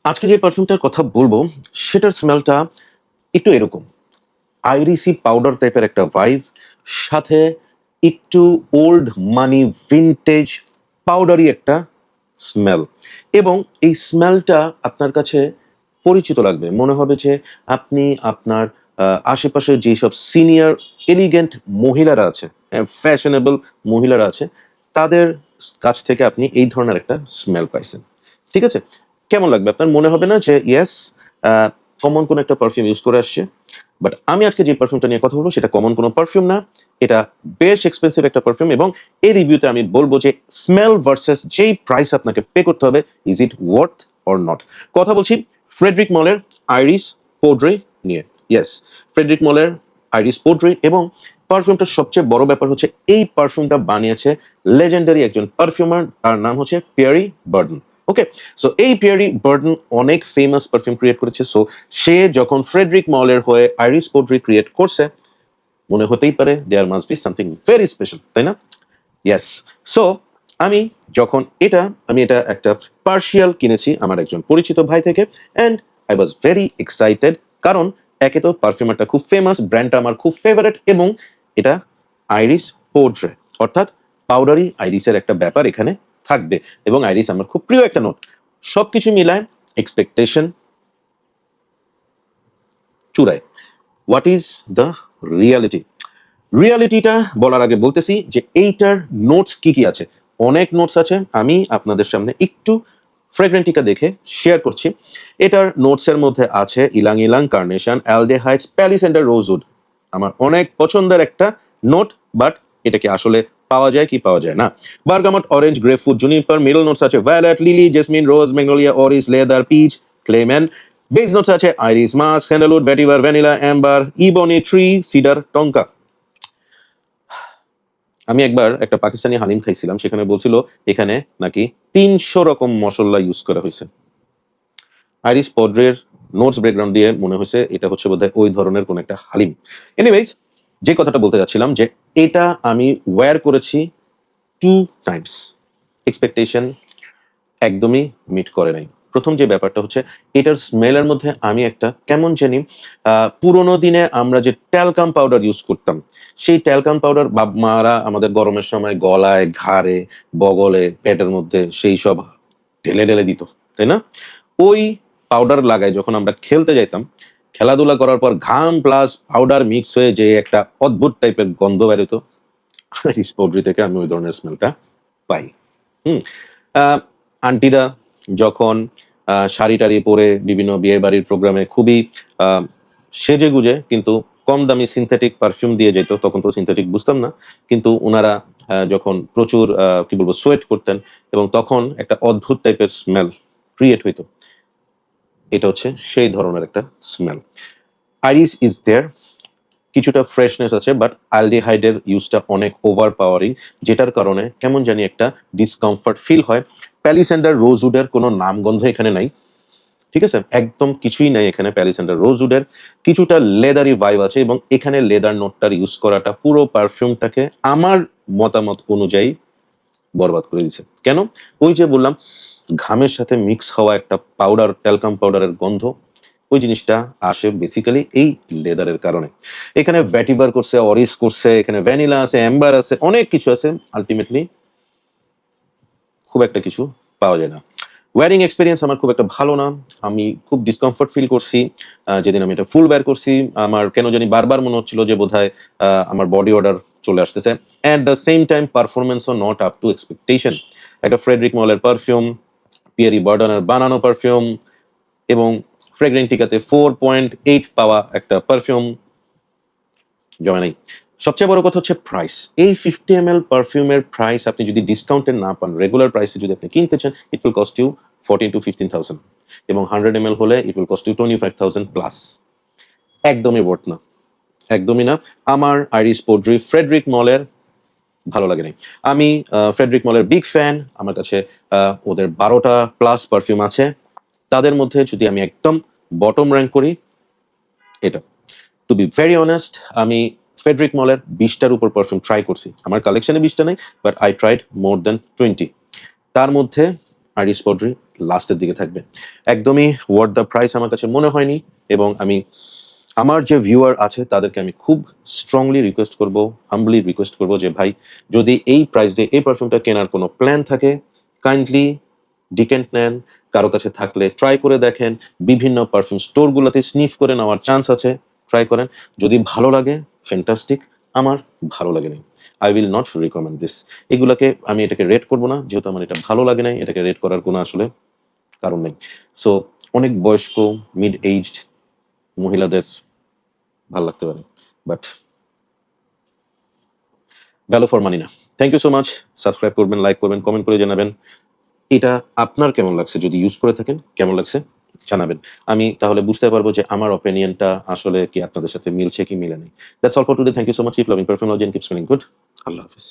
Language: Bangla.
আজকে যে পারফিউমটার কথা বলবো সেটার স্মেলটা একটু এরকম আইরিসি পাউডার টাইপের একটা ভাইব, সাথে একটু ওল্ড মানি ভিনটেজ পাউডারি একটা স্মেল। এবং এই স্মেলটা আপনার কাছে পরিচিত লাগবে, মনে হবে যে আপনি আপনার আশেপাশে যেসব সিনিয়র এলিগেন্ট মহিলারা আছে, ফ্যাশনেবল মহিলারা আছে, তাদের কাছ থেকে আপনি এই ধরনের একটা স্মেল পাইছেন। ঠিক আছে, কেমন লাগবে আপনার? মনে হবে না যে ইয়েস, কমন কোনো একটা পারফিউম ইউজ করে আসছে। বাট আমি আজকে যে পারফিউমটা নিয়ে কথা বলবো সেটা কমন কোনো পারফিউম না, এটা বেশ এক্সপেন্সিভ একটা পারফিউম। এবং এই রিভিউতে আমি বলবো যে স্মেল ভার্সেস যেই প্রাইস আপনাকে পে করতে হবে, is it worth or not. কথা বলছি ফ্রেডরিক মলের আইরিস পোড্রি নিয়ে। ইয়েস, ফ্রেডরিক মলের আইরিস পোড্রি। এবং পারফিউমটার সবচেয়ে বড় ব্যাপার হচ্ছে এই পারফিউমটা বানিয়েছে লেজেন্ডারি একজন পারফিউমার, তার নাম হচ্ছে পিয়ারি বার্ডন। ওকে, সো এই পিয়ারি বার্ডন অনেক ফেমাস পারফিউম ক্রিয়েট করেছে। সো সে যখন ফ্রেডরিক মলের হয়ে আইরিস পোড্রি ক্রিয়েট করছে, মনে হতেই পারে there must be something very special, তাই না? ইয়েস। সো আমি আমি এটা একটা পার্শিয়াল কিনেছি আমার একজন পরিচিত ভাই থেকে, and I was very excited. কারণ একে তো পারফিউমারটা খুব ফেমাস, ব্র্যান্ডটা আমার খুব ফেভারিট, এবং এটা আইরিস পোড্রে, অর্থাৎ পাউডারি আইরিসের একটা ব্যাপার এখানে থাকবে। এবং আইরিস আমার খুব প্রিয় একটা নোট। সবকিছু মিলায় এক্সপেকটেশন চূড়ায়। What is the reality? রিয়ালিটিটা বলার আগে বলতেছি যে এইটার নোটস কি কি আছে। অনেক নোটস আছে, আমি আপনাদের সামনে একটু ফ্রেগরেন্টিকা দেখে শেয়ার করছি। এটার নোটসের মধ্যে আছে ইলাং ইলাং, কার্নেশন, অ্যালডেহাইডস, প্যালিসেন্ডার, রোজউড। আমার অনেক পছন্দের একটা নোট, বাট এটা কি আসলে পাওয়া যায় কি পাওয়া যায় না? Bergamot, orange, grapefruit, Juniper. Middle notes আছে ভায়োলেট, লিলি, জেসমিন, রোজ, magnolia, অরিস, leather, pitch, ক্লেমেন। Base notes আছে আইরিস, মাস, স্যান্ডালউড, ভেটিভার, ভ্যানিলা, অ্যাম্বার, ইবনি, ট্রি, সিডার, টঙ্কা। আমি একবার একটা পাকিস্তানি হালিম খাইছিলাম, সেখানে বলছিল এখানে নাকি ৩০০ রকম মশলা ইউজ করা হয়েছে। আইরিস পড্রের নোটস ব্যাকগ্রাউন্ড দিয়ে মনে হয়েছে এটা হচ্ছে বোধহয় ওই ধরনের কোন একটা হালিম। এনিওয়েজ, যে কথাটা বলতে যাচ্ছিলাম যে এটা আমি ওয়্যার করেছি 2 টাইমস। এক্সপেকটেশন একদমই মিট করে নাই। প্রথম যে ব্যাপারটা হচ্ছে এটার স্মেলের মধ্যে আমি একটা কেমন জানি পুরোনো দিনে আমরা যে ট্যালকাম পাউডার ইউজ করতাম, সেই ট্যালকাম পাউডার বাপ মারা আমাদের গরমের সময় গলায়, ঘাড়ে, বগলে, পেটের মধ্যে সেই সব ঢেলে ঢেলে দিত, তাই না? ওই পাউডার লাগায় যখন আমরা খেলতে যাইতাম, খেলাধুলা করার পর ঘাম প্লাস পাউডার মিক্স হয়ে যে একটা অদ্ভুত টাইপের গন্ধ বেরোতো, আইরিস পড্রি থেকে আমি ওই ধরনের স্মেলটা পাই। হুম। আহ, আন্টিরা যখন শাড়ি-টাড়ি পরে বিভিন্ন বিয়েবাড়ির প্রোগ্রামে খুবই সেজেগুজে কিন্তু কম দামি সিনথেটিক পারফিউম দিয়ে যেত, তখন তো সিনথেটিক বুঝতাম না। কিন্তু উনারা যখন প্রচুর কি বলবো সোয়েট করতেন, এবং তখন একটা অদ্ভুত টাইপের স্মেল ক্রিয়েট হইতো। এটা হচ্ছে সেই ধরনের একটা স্মেল। আইরিস ইজ দেয়ার, কিছুটা ফ্রেশনেস আছে, বাট অ্যালডিহাইডের ইউজটা অনেক ওভার পাওয়ারিং, যেটার কারণে কেমন জানি একটা ডিসকমফর্ট ফিল হয়। প্যালিসেন্ডার, রোজউডের কোনো নামগন্ধ এখানে নাই। ঠিক আছে, একদম কিছুই নাই এখানে প্যালিসেন্ডার, রোজউডের। কিছুটা লেদারি ভাইব আছে, এবং এখানে লেদার নোটটার ইউজ করাটা পুরো পারফিউমটাকে আমার মতামত অনুযায়ী বরবাদ করে দিচ্ছে। কেন? ওই যে বললাম, ঘামের সাথে মিক্স হওয়া একটা পাউডার, ট্যালকাম পাউডারের গন্ধ, ওই জিনিসটা আসে বেসিক্যালি এই লেদারের কারণে। এখানে ভ্যাটিভার করছে, অরিস করছে, এখানে ভ্যানিলা আছে, অ্যাম্বার আছে, অনেক কিছু আছে। আলটিমেটলি খুব একটা কিছু পাওয়া যায় না। ওয়্যারিং এক্সপেরিয়েন্স আমার খুব একটা ভালো না। আমি খুব ডিসকমফর্ট ফিল করছি যেদিন আমি এটা ফুল ওয়্যার করছি। আমার কেন জানি বারবার মনে হচ্ছিল যে বোধহয় আমার বডি অর্ডার চলে আসতেছে। অ্যাট দ্য সেম টাইম পারফরমেন্সও নট আপ টু এক্সপেকটেশন। একটা ফ্রেডরিক মলের পারফিউম, পিয়ারি বার্ডনের বানানো পারফিউম, এবং ফ্রেগরেন্টিকাতে 4.8 পাওয়া একটা পারফিউম জমে নাই। সবচেয়ে বড় কথা হচ্ছে প্রাইস। এই 50 ml পারফিউমের প্রাইস আপনি যদি ডিসকাউন্টে না পান, রেগুলার প্রাইসে যদি আপনি কিনতে চান, it will cost you 14 to 15,000, এবং 100 ml হলে it will cost you 25,000 plus. একদমই ওয়ার্থ না, একদমই না। আমার আইরিস পোড্রি ফ্রেডরিক মলের ভালো লাগে নাই। আমি ফ্রেডরিক মলের বিগ ফ্যান। আমার কাছে ওদের 12টা প্লাস পারফিউম আছে। তাদের মধ্যে যদি আমি একদম বটম র্যাঙ্ক করি, এটা, টু বি ভেরি অনেস্ট, আমি ফেডরিক মলের 20টার উপর পারফিউম ট্রাই করছি। আমার কালেকশনে 20টা নেই, বাট আই ট্রাইড মোর দেন 20। তার মধ্যে আইরিস পডরি লাস্টের দিকে থাকবে। একদমই ওয়ার্থ দ্য প্রাইস আমার কাছে মনে হয়নি, এবং আমার যে ভিউয়ার আছে তাদেরকে আমি খুব স্ট্রংলি রিকোয়েস্ট করব, হাম্বলি রিকোয়েস্ট করব যে ভাই, যদি এই প্রাইস দিয়ে এই পারফিউমটা কেনার কোনো প্ল্যান থাকে, কাইন্ডলি ডিকেন্ট নেন, কারো কাছে থাকলে ট্রাই করে দেখেন, বিভিন্ন পারফিউম স্টোরগুলোতে স্নিফ করে নেওয়ার চান্স আছে, ট্রাই করেন। যদি ভালো লাগে ফ্যান্টাস্টিক, আমার ভালো লাগে নাই, I will not recommend this. এগুলাকে আমি এটাকে রেট করব না, যেহেতু আমার এটা ভালো লাগে নাই, এটাকে রেট করার কোনো আসলে কারণ নেই। সো অনেক বয়স্ক মিড এইজড মহিলাদের ভাল লাগতে পারে, বাট ভ্যালু ফর মানি না। Thank you so much. Subscribe করবেন, লাইক করবেন, কমেন্ট করে জানাবেন এটা আপনার কেমন লাগছে, যদি ইউজ করে থাকেন কেমন লাগছে জানাবেন। আমি তাহলে বুঝতে পারবো যে আমার অপিনিয়নটা আসলে কি আপনাদের সাথে মিলছে কি মিলে নেই। That's all for today. Thank you so much. Keep loving perfumology and keep smelling good. আল্লাহ হাফেজ।